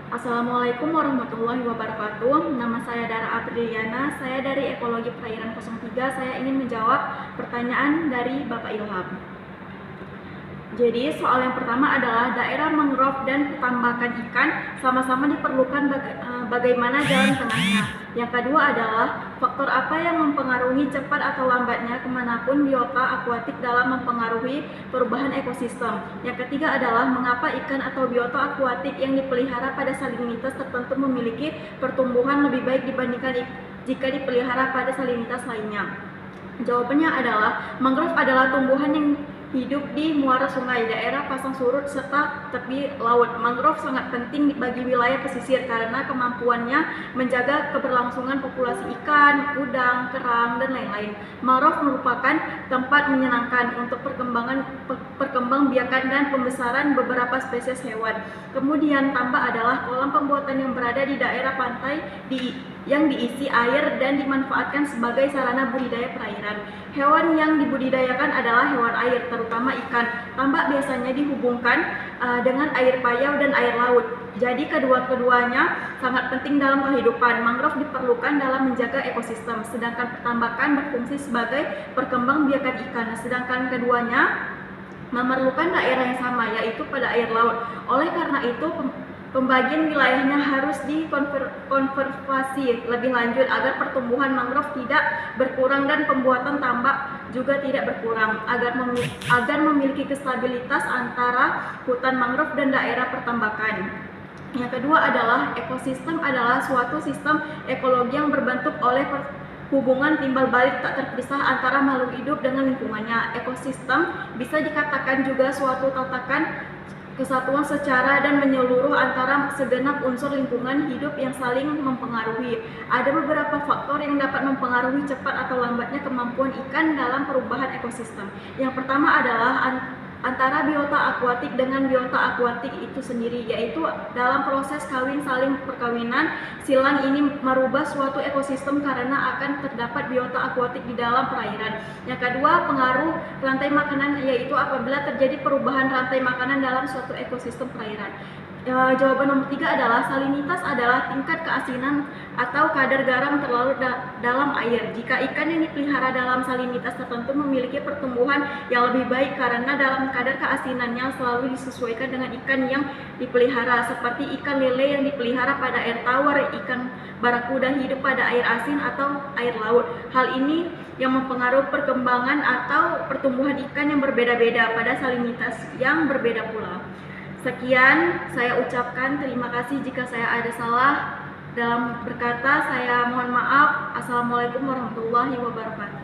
Assalamualaikum warahmatullahi wabarakatuh. Nama saya Dara Apriliana, saya dari Ekologi Perairan 03. Saya ingin menjawab pertanyaan dari Bapak Ilham. Jadi soal yang pertama adalah daerah mangrove dan pertambakan ikan sama-sama diperlukan bagaimana jalan tengahnya. Yang kedua adalah faktor apa yang mempengaruhi cepat atau lambatnya kemanapun biota akuatik dalam mempengaruhi perubahan ekosistem. Yang ketiga adalah mengapa ikan atau biota akuatik yang dipelihara pada salinitas tertentu memiliki pertumbuhan lebih baik dibandingkan jika dipelihara pada salinitas lainnya. Jawabannya adalah mangrove adalah tumbuhan yang hidup di muara sungai, daerah pasang surut, serta tepi laut. Mangrove sangat penting bagi wilayah pesisir karena kemampuannya menjaga keberlangsungan populasi ikan, udang, kerang, dan lain-lain. Mangrove merupakan tempat menyenangkan untuk perkembangbiakan dan pembesaran beberapa spesies hewan. Kemudian tambak adalah kolam pembuatan yang berada di daerah pantai yang diisi air dan dimanfaatkan sebagai sarana budidaya perairan. Hewan yang dibudidayakan adalah hewan air, terutama ikan. Tambak biasanya dihubungkan dengan air payau dan air laut. Jadi kedua-keduanya sangat penting dalam kehidupan. Mangrove diperlukan dalam menjaga ekosistem, sedangkan pertambakan berfungsi sebagai perkembangbiakan ikan. Sedangkan keduanya memerlukan daerah yang sama, yaitu pada air laut. Oleh karena itu, pembagian wilayahnya harus dikonservasi lebih lanjut agar pertumbuhan mangrove tidak berkurang dan pembuatan tambak juga tidak berkurang, agar memiliki kestabilitas antara hutan mangrove dan daerah pertambakan. Yang kedua adalah ekosistem adalah suatu sistem ekologi yang berbentuk oleh hubungan timbal balik tak terpisah antara makhluk hidup dengan lingkungannya. Ekosistem bisa dikatakan juga suatu tatakan kesatuan secara dan menyeluruh antara segenap unsur lingkungan hidup yang saling mempengaruhi. Ada beberapa faktor yang dapat mempengaruhi cepat atau lambatnya kemampuan ikan dalam perubahan ekosistem. Yang pertama adalah antara biota akuatik dengan biota akuatik itu sendiri, yaitu dalam proses kawin saling perkawinan, silang ini merubah suatu ekosistem karena akan terdapat biota akuatik di dalam perairan. Yang kedua, pengaruh rantai makanan, yaitu apabila terjadi perubahan rantai makanan dalam suatu ekosistem perairan. Jawaban nomor 3 adalah salinitas adalah tingkat keasinan atau kadar garam terlarut dalam air. Jika ikan yang dipelihara dalam salinitas tertentu memiliki pertumbuhan yang lebih baik karena dalam kadar keasinannya selalu disesuaikan dengan ikan yang dipelihara, seperti ikan lele yang dipelihara pada air tawar, ikan barakuda hidup pada air asin atau air laut. Hal ini yang mempengaruhi perkembangan atau pertumbuhan ikan yang berbeda-beda pada salinitas yang berbeda pula. Sekian saya ucapkan, terima kasih jika saya ada salah dalam berkata. Saya mohon maaf. Assalamualaikum warahmatullahi wabarakatuh.